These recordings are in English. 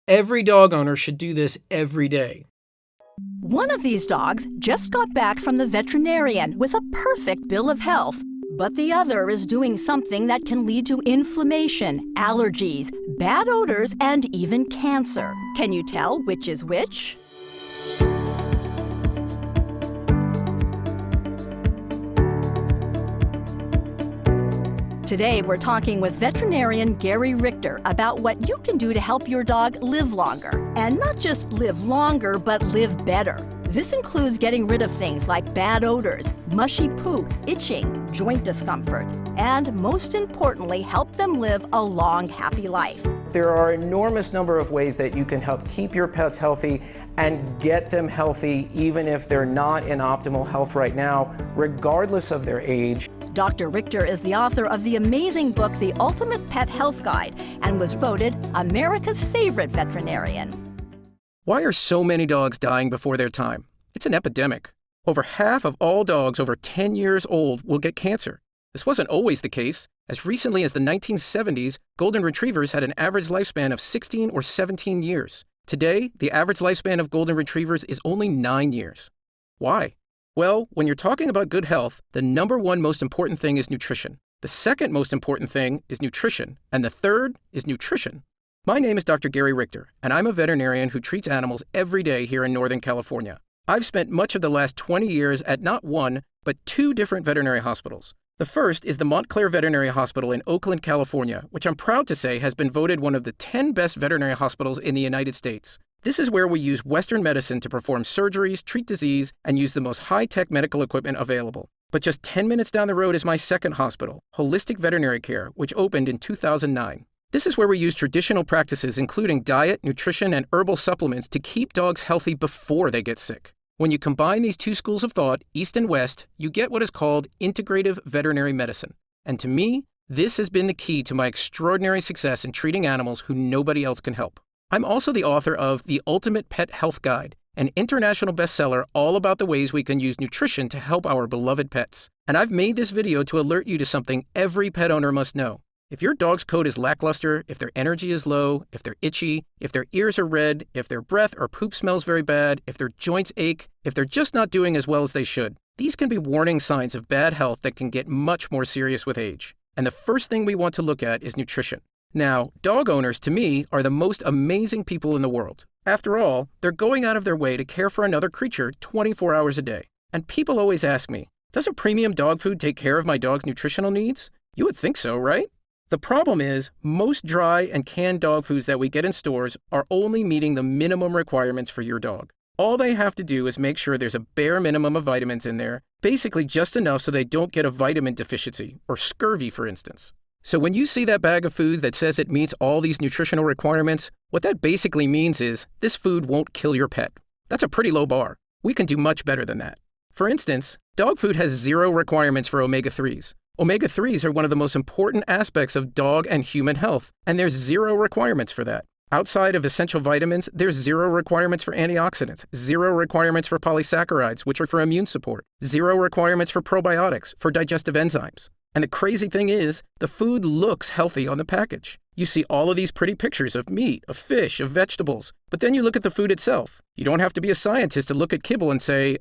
Every dog owner should do this every day. One of these dogs just got back from the veterinarian with a perfect bill of health, but the other is doing something that can lead to inflammation, allergies, bad odors, and even cancer. Can you tell which is which? Today, we're talking with veterinarian Gary Richter about what you can do to help your dog live longer. And not just live longer, but live better. This includes getting rid of things like bad odors, mushy poop, itching, joint discomfort, and most importantly, help them live a long, happy life. There are an enormous number of ways that you can help keep your pets healthy and get them healthy even if they're not in optimal health right now, regardless of their age. Dr. Richter is the author of the amazing book, The Ultimate Pet Health Guide, and was voted America's favorite veterinarian. Why are so many dogs dying before their time? It's an epidemic. Over half of all dogs over 10 years old will get cancer. This wasn't always the case. As recently as the 1970s, golden retrievers had an average lifespan of 16 or 17 years. Today, the average lifespan of golden retrievers is only 9 years. Why? Well, when you're talking about good health, the number one most important thing is nutrition. The second most important thing is nutrition, and the third is nutrition. My name is Dr. Gary Richter, and I'm a veterinarian who treats animals every day here in Northern California. I've spent much of the last 20 years at not one, but 2 different veterinary hospitals. The first is the Montclair Veterinary Hospital in Oakland, California, which I'm proud to say has been voted one of the 10 best veterinary hospitals in the United States. This is where we use Western medicine to perform surgeries, treat disease, and use the most high-tech medical equipment available. But just 10 minutes down the road is my second hospital, Holistic Veterinary Care, which opened in 2009. This is where we use traditional practices including diet, nutrition, and herbal supplements to keep dogs healthy before they get sick. When you combine these 2 schools of thought, East and West, you get what is called integrative veterinary medicine. And to me, this has been the key to my extraordinary success in treating animals who nobody else can help. I'm also the author of The Ultimate Pet Health Guide, an international bestseller all about the ways we can use nutrition to help our beloved pets. And I've made this video to alert you to something every pet owner must know. If your dog's coat is lackluster, if their energy is low, if they're itchy, if their ears are red, if their breath or poop smells very bad, if their joints ache, if they're just not doing as well as they should, these can be warning signs of bad health that can get much more serious with age. And the first thing we want to look at is nutrition. Now, dog owners, to me, are the most amazing people in the world. After all, they're going out of their way to care for another creature 24 hours a day. And people always ask me, doesn't premium dog food take care of my dog's nutritional needs? You would think so, right? The problem is, most dry and canned dog foods that we get in stores are only meeting the minimum requirements for your dog. All they have to do is make sure there's a bare minimum of vitamins in there, basically just enough so they don't get a vitamin deficiency, or scurvy, for instance. So when you see that bag of food that says it meets all these nutritional requirements, what that basically means is this food won't kill your pet. That's a pretty low bar. We can do much better than that. For instance, dog food has 0 requirements for omega-3s. Omega-3s are one of the most important aspects of dog and human health, and there's 0 requirements for that. Outside of essential vitamins, there's 0 requirements for antioxidants, 0 requirements for polysaccharides, which are for immune support, 0 requirements for probiotics, for digestive enzymes. And the crazy thing is, the food looks healthy on the package. You see all of these pretty pictures of meat, of fish, of vegetables, but then you look at the food itself. You don't have to be a scientist to look at kibble and say,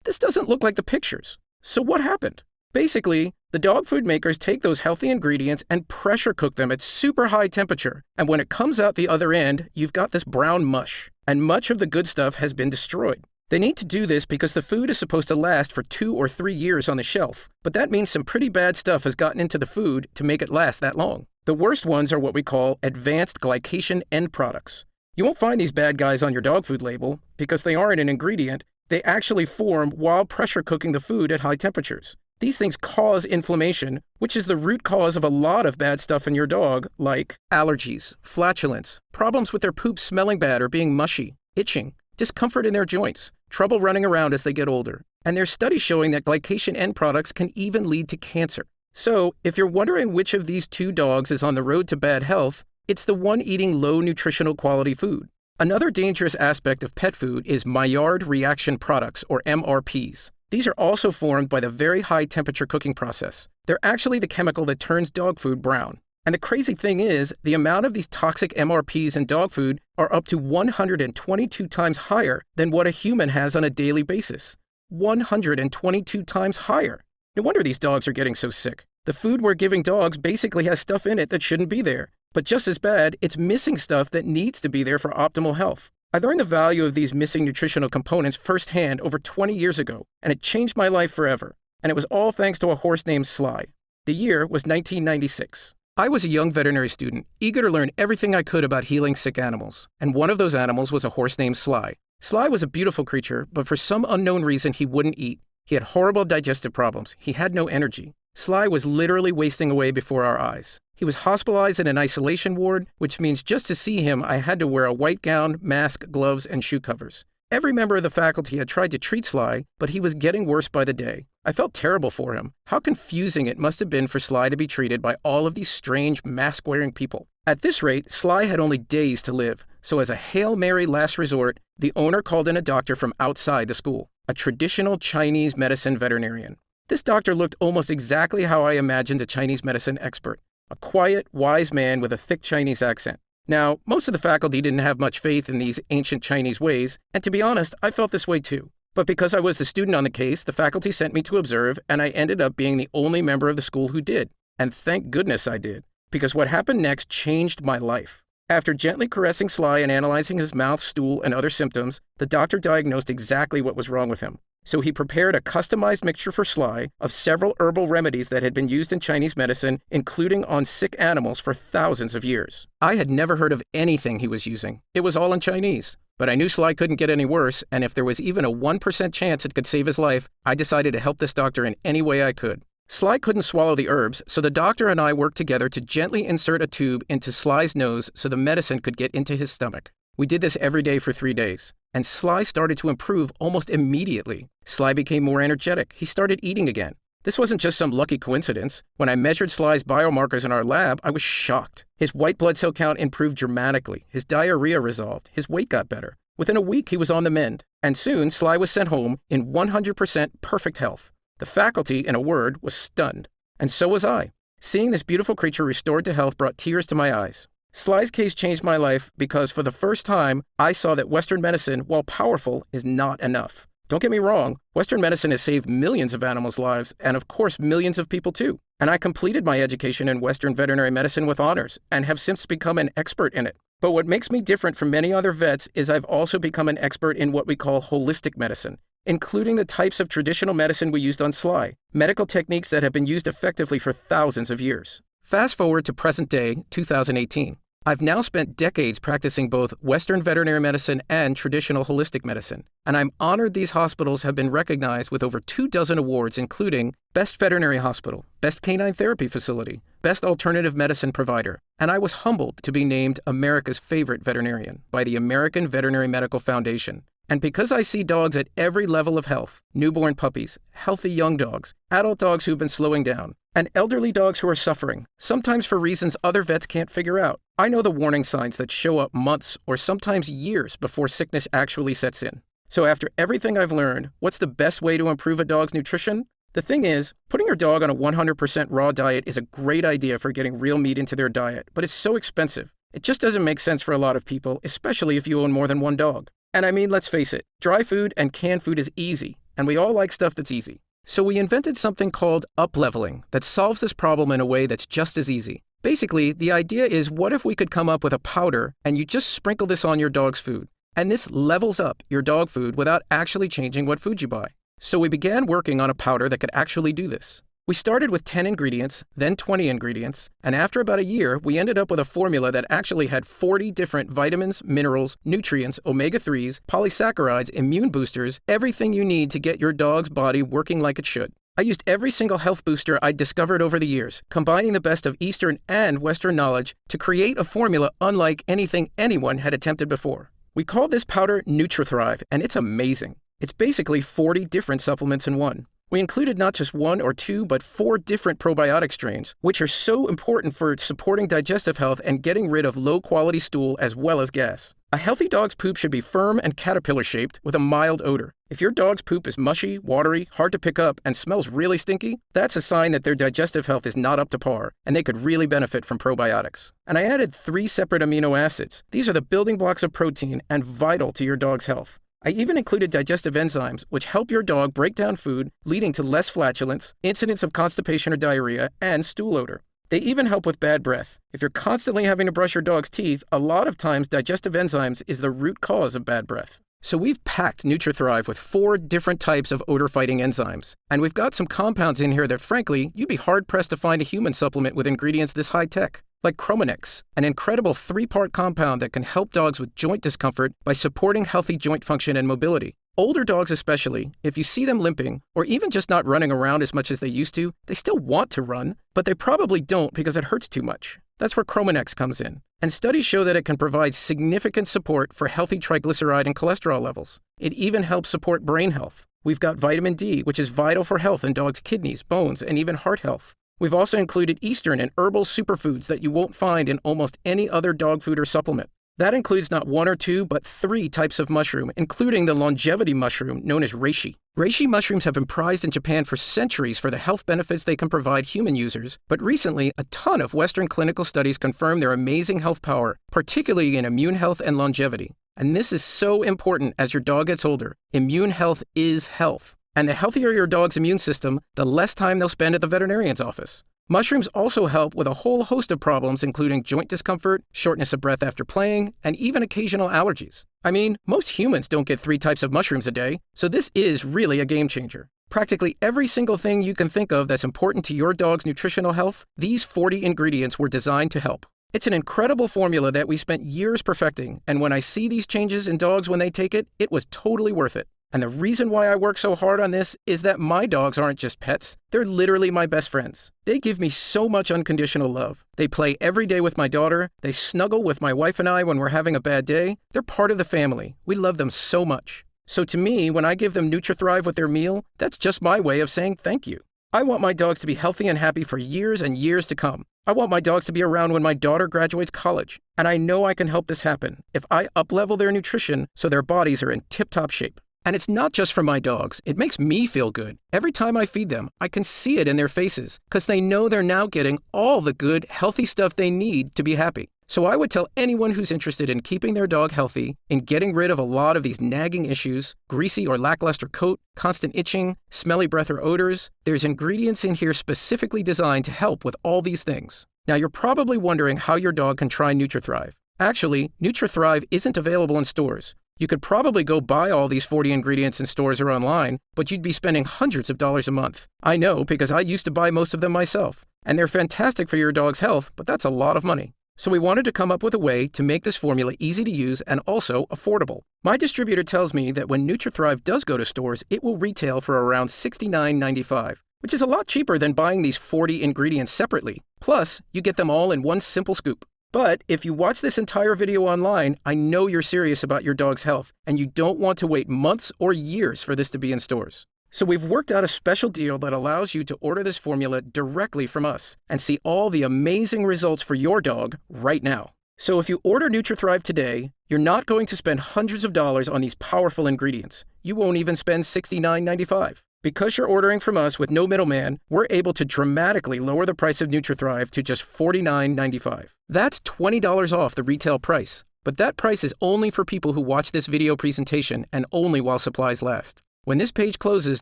this doesn't look like the pictures. So what happened? Basically, the dog food makers take those healthy ingredients and pressure cook them at super high temperature. And when it comes out the other end, you've got this brown mush. And much of the good stuff has been destroyed. They need to do this because the food is supposed to last for 2 or 3 years on the shelf. But that means some pretty bad stuff has gotten into the food to make it last that long. The worst ones are what we call advanced glycation end products. You won't find these bad guys on your dog food label because they aren't an ingredient. They actually form while pressure cooking the food at high temperatures. These things cause inflammation, which is the root cause of a lot of bad stuff in your dog, like allergies, flatulence, problems with their poop smelling bad or being mushy, itching, discomfort in their joints, trouble running around as they get older. And there's studies showing that glycation end products can even lead to cancer. So, if you're wondering which of these 2 dogs is on the road to bad health, it's the one eating low nutritional quality food. Another dangerous aspect of pet food is Maillard reaction products, or MRPs. These are also formed by the very high temperature cooking process. They're actually the chemical that turns dog food brown. And the crazy thing is, the amount of these toxic MRPs in dog food are up to 122 times higher than what a human has on a daily basis. 122 times higher. No wonder these dogs are getting so sick. The food we're giving dogs basically has stuff in it that shouldn't be there. But just as bad, it's missing stuff that needs to be there for optimal health. I learned the value of these missing nutritional components firsthand over 20 years ago, and it changed my life forever. And it was all thanks to a horse named Sly. The year was 1996. I was a young veterinary student, eager to learn everything I could about healing sick animals, and one of those animals was a horse named Sly. Sly was a beautiful creature, but for some unknown reason he wouldn't eat. He had horrible digestive problems. He had no energy. Sly was literally wasting away before our eyes. He was hospitalized in an isolation ward, which means just to see him, I had to wear a white gown, mask, gloves, and shoe covers. Every member of the faculty had tried to treat Sly, but he was getting worse by the day. I felt terrible for him. How confusing it must have been for Sly to be treated by all of these strange, mask-wearing people. At this rate, Sly had only days to live, so as a Hail Mary last resort, the owner called in a doctor from outside the school, a traditional Chinese medicine veterinarian. This doctor looked almost exactly how I imagined a Chinese medicine expert, a quiet, wise man with a thick Chinese accent. Now, most of the faculty didn't have much faith in these ancient Chinese ways, and to be honest, I felt this way too. But because I was the student on the case, the faculty sent me to observe, and I ended up being the only member of the school who did. And thank goodness I did, because what happened next changed my life. After gently caressing Sly and analyzing his mouth, stool, and other symptoms, the doctor diagnosed exactly what was wrong with him. So he prepared a customized mixture for Sly of several herbal remedies that had been used in Chinese medicine, including on sick animals for thousands of years. I had never heard of anything he was using. It was all in Chinese. But I knew Sly couldn't get any worse, and if there was even a 1% chance it could save his life, I decided to help this doctor in any way I could. Sly couldn't swallow the herbs, so the doctor and I worked together to gently insert a tube into Sly's nose so the medicine could get into his stomach. We did this every day for 3 days, and Sly started to improve almost immediately. Sly became more energetic. He started eating again. This wasn't just some lucky coincidence. When I measured Sly's biomarkers in our lab, I was shocked. His white blood cell count improved dramatically. His diarrhea resolved. His weight got better. Within a week, he was on the mend. And soon, Sly was sent home in 100% perfect health. The faculty, in a word, was stunned. And so was I. Seeing this beautiful creature restored to health brought tears to my eyes. Sly's case changed my life because for the first time, I saw that Western medicine, while powerful, is not enough. Don't get me wrong, Western medicine has saved millions of animals' lives, and of course millions of people too. And I completed my education in Western veterinary medicine with honors, and have since become an expert in it. But what makes me different from many other vets is I've also become an expert in what we call holistic medicine, including the types of traditional medicine we used on Sly, medical techniques that have been used effectively for thousands of years. Fast forward to present day, 2018. I've now spent decades practicing both Western veterinary medicine and traditional holistic medicine, and I'm honored these hospitals have been recognized with over 24 awards, including Best Veterinary Hospital, Best Canine Therapy Facility, Best Alternative Medicine Provider, and I was humbled to be named America's Favorite Veterinarian by the American Veterinary Medical Foundation. And because I see dogs at every level of health, newborn puppies, healthy young dogs, adult dogs who've been slowing down, and elderly dogs who are suffering, sometimes for reasons other vets can't figure out, I know the warning signs that show up months or sometimes years before sickness actually sets in. So after everything I've learned, what's the best way to improve a dog's nutrition? The thing is, putting your dog on a 100% raw diet is a great idea for getting real meat into their diet, but it's so expensive. It just doesn't make sense for a lot of people, especially if you own more than one dog. And I mean, let's face it, dry food and canned food is easy, and we all like stuff that's easy. So we invented something called up-leveling that solves this problem in a way that's just as easy. Basically, the idea is, what if we could come up with a powder and you just sprinkle this on your dog's food? And this levels up your dog food without actually changing what food you buy. So we began working on a powder that could actually do this. We started with 10 ingredients, then 20 ingredients, and after about a year, we ended up with a formula that actually had 40 different vitamins, minerals, nutrients, omega-3s, polysaccharides, immune boosters, everything you need to get your dog's body working like it should. I used every single health booster I'd discovered over the years, combining the best of Eastern and Western knowledge to create a formula unlike anything anyone had attempted before. We called this powder NutriThrive, and it's amazing. It's basically 40 different supplements in one. We included not just 1 or 2, but 4 different probiotic strains, which are so important for supporting digestive health and getting rid of low-quality stool as well as gas. A healthy dog's poop should be firm and caterpillar-shaped with a mild odor. If your dog's poop is mushy, watery, hard to pick up, and smells really stinky, that's a sign that their digestive health is not up to par, and they could really benefit from probiotics. And I added 3 separate amino acids. These are the building blocks of protein and vital to your dog's health. I even included digestive enzymes, which help your dog break down food, leading to less flatulence, incidents of constipation or diarrhea, and stool odor. They even help with bad breath. If you're constantly having to brush your dog's teeth, a lot of times digestive enzymes is the root cause of bad breath. So we've packed NutriThrive with 4 different types of odor-fighting enzymes. And we've got some compounds in here that, frankly, you'd be hard-pressed to find a human supplement with ingredients this high-tech. Like Chromanex, an incredible 3-part compound that can help dogs with joint discomfort by supporting healthy joint function and mobility. Older dogs especially, if you see them limping, or even just not running around as much as they used to, they still want to run, but they probably don't because it hurts too much. That's where Chromanex comes in. And studies show that it can provide significant support for healthy triglyceride and cholesterol levels. It even helps support brain health. We've got vitamin D, which is vital for health in dogs' kidneys, bones, and even heart health. We've also included Eastern and herbal superfoods that you won't find in almost any other dog food or supplement. That includes not 1 or 2, but 3 types of mushroom, including the longevity mushroom known as reishi. Reishi mushrooms have been prized in Japan for centuries for the health benefits they can provide human users, but recently, a ton of Western clinical studies confirm their amazing health power, particularly in immune health and longevity. And this is so important as your dog gets older. Immune health is health. And the healthier your dog's immune system, the less time they'll spend at the veterinarian's office. Mushrooms also help with a whole host of problems, including joint discomfort, shortness of breath after playing, and even occasional allergies. I mean, most humans don't get 3 types of mushrooms a day, so this is really a game changer. Practically every single thing you can think of that's important to your dog's nutritional health, these 40 ingredients were designed to help. It's an incredible formula that we spent years perfecting, and when I see these changes in dogs when they take it, it was totally worth it. And the reason why I work so hard on this is that my dogs aren't just pets. They're literally my best friends. They give me so much unconditional love. They play every day with my daughter. They snuggle with my wife and I when we're having a bad day. They're part of the family. We love them so much. So to me, when I give them NutriThrive with their meal, that's just my way of saying thank you. I want my dogs to be healthy and happy for years and years to come. I want my dogs to be around when my daughter graduates college. And I know I can help this happen if I up-level their nutrition so their bodies are in tip-top shape. And it's not just for my dogs. It makes me feel good. Every time I feed them, I can see it in their faces because they know they're now getting all the good, healthy stuff they need to be happy. So I would tell anyone who's interested in keeping their dog healthy, in getting rid of a lot of these nagging issues, greasy or lackluster coat, constant itching, smelly breath or odors, there's ingredients in here specifically designed to help with all these things. Now you're probably wondering how your dog can try NutriThrive. Actually, NutriThrive isn't available in stores. You could probably go buy all these 40 ingredients in stores or online, but you'd be spending hundreds of dollars a month. I know because I used to buy most of them myself. And they're fantastic for your dog's health, but that's a lot of money. So we wanted to come up with a way to make this formula easy to use and also affordable. My distributor tells me that when NutriThrive does go to stores, it will retail for around $69.95, which is a lot cheaper than buying these 40 ingredients separately. Plus, you get them all in one simple scoop. But if you watch this entire video online, I know you're serious about your dog's health, and you don't want to wait months or years for this to be in stores. So we've worked out a special deal that allows you to order this formula directly from us and see all the amazing results for your dog right now. So if you order NutriThrive today, you're not going to spend hundreds of dollars on these powerful ingredients. You won't even spend $69.95. Because you're ordering from us with no middleman, we're able to dramatically lower the price of NutriThrive to just $49.95. That's $20 off the retail price. But that price is only for people who watch this video presentation and only while supplies last. When this page closes,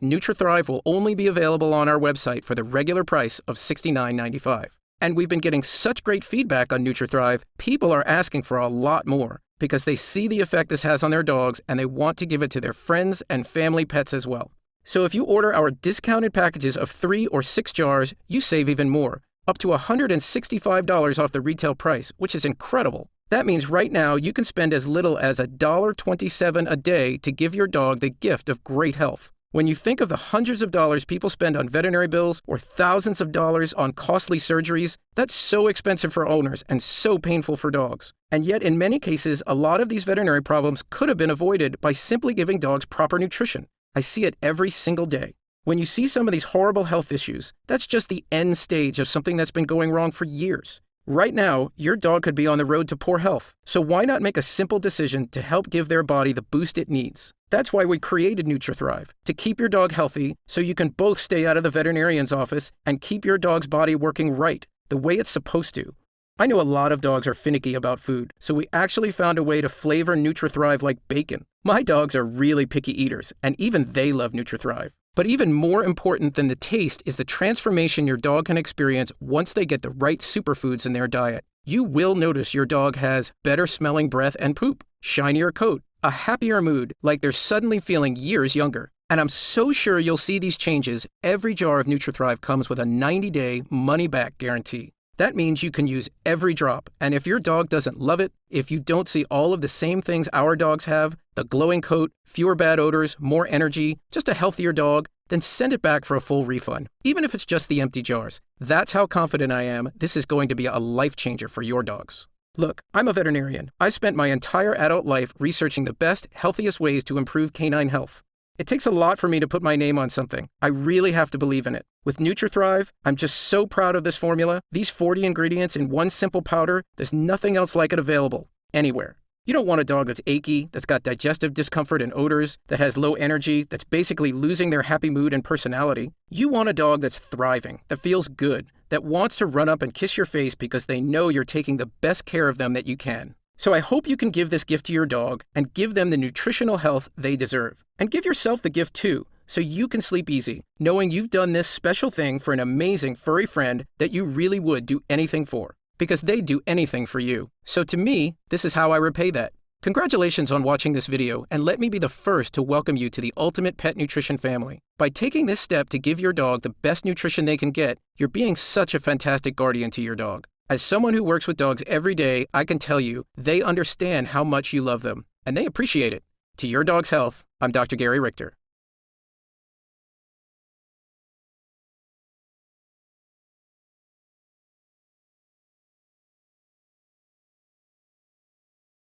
NutriThrive will only be available on our website for the regular price of $69.95. And we've been getting such great feedback on NutriThrive, people are asking for a lot more because they see the effect this has on their dogs and they want to give it to their friends and family pets as well. So if you order our discounted packages of 3 or 6 jars, you save even more, up to $165 off the retail price, which is incredible. That means right now you can spend as little as $1.27 a day to give your dog the gift of great health. When you think of the hundreds of dollars people spend on veterinary bills or thousands of dollars on costly surgeries, that's so expensive for owners and so painful for dogs. And yet in many cases, a lot of these veterinary problems could have been avoided by simply giving dogs proper nutrition. I see it every single day. When you see some of these horrible health issues, that's just the end stage of something that's been going wrong for years. Right now, your dog could be on the road to poor health, so why not make a simple decision to help give their body the boost it needs? That's why we created NutriThrive, to keep your dog healthy so you can both stay out of the veterinarian's office and keep your dog's body working right, the way it's supposed to. I know a lot of dogs are finicky about food, so we actually found a way to flavor NutriThrive like bacon. My dogs are really picky eaters, and even they love NutriThrive. But even more important than the taste is the transformation your dog can experience once they get the right superfoods in their diet. You will notice your dog has better smelling breath and poop, shinier coat, a happier mood, like they're suddenly feeling years younger. And I'm so sure you'll see these changes. Every jar of NutriThrive comes with a 90-day money-back guarantee. That means you can use every drop, and if your dog doesn't love it, if you don't see all of the same things our dogs have, the glowing coat, fewer bad odors, more energy, just a healthier dog, then send it back for a full refund, even if it's just the empty jars. That's how confident I am this is going to be a life changer for your dogs. Look, I'm a veterinarian. I've spent my entire adult life researching the best, healthiest ways to improve canine health. It takes a lot for me to put my name on something. I really have to believe in it. With NutriThrive, I'm just so proud of this formula. These 40 ingredients in one simple powder, there's nothing else like it available anywhere. You don't want a dog that's achy, that's got digestive discomfort and odors, that has low energy, that's basically losing their happy mood and personality. You want a dog that's thriving, that feels good, that wants to run up and kiss your face because they know you're taking the best care of them that you can. So I hope you can give this gift to your dog and give them the nutritional health they deserve. And give yourself the gift too, so you can sleep easy, knowing you've done this special thing for an amazing furry friend that you really would do anything for, because they'd do anything for you. So to me, this is how I repay that. Congratulations on watching this video, and let me be the first to welcome you to the ultimate pet nutrition family. By taking this step to give your dog the best nutrition they can get, you're being such a fantastic guardian to your dog. As someone who works with dogs every day, I can tell you, they understand how much you love them, and they appreciate it. To your dog's health, I'm Dr. Gary Richter.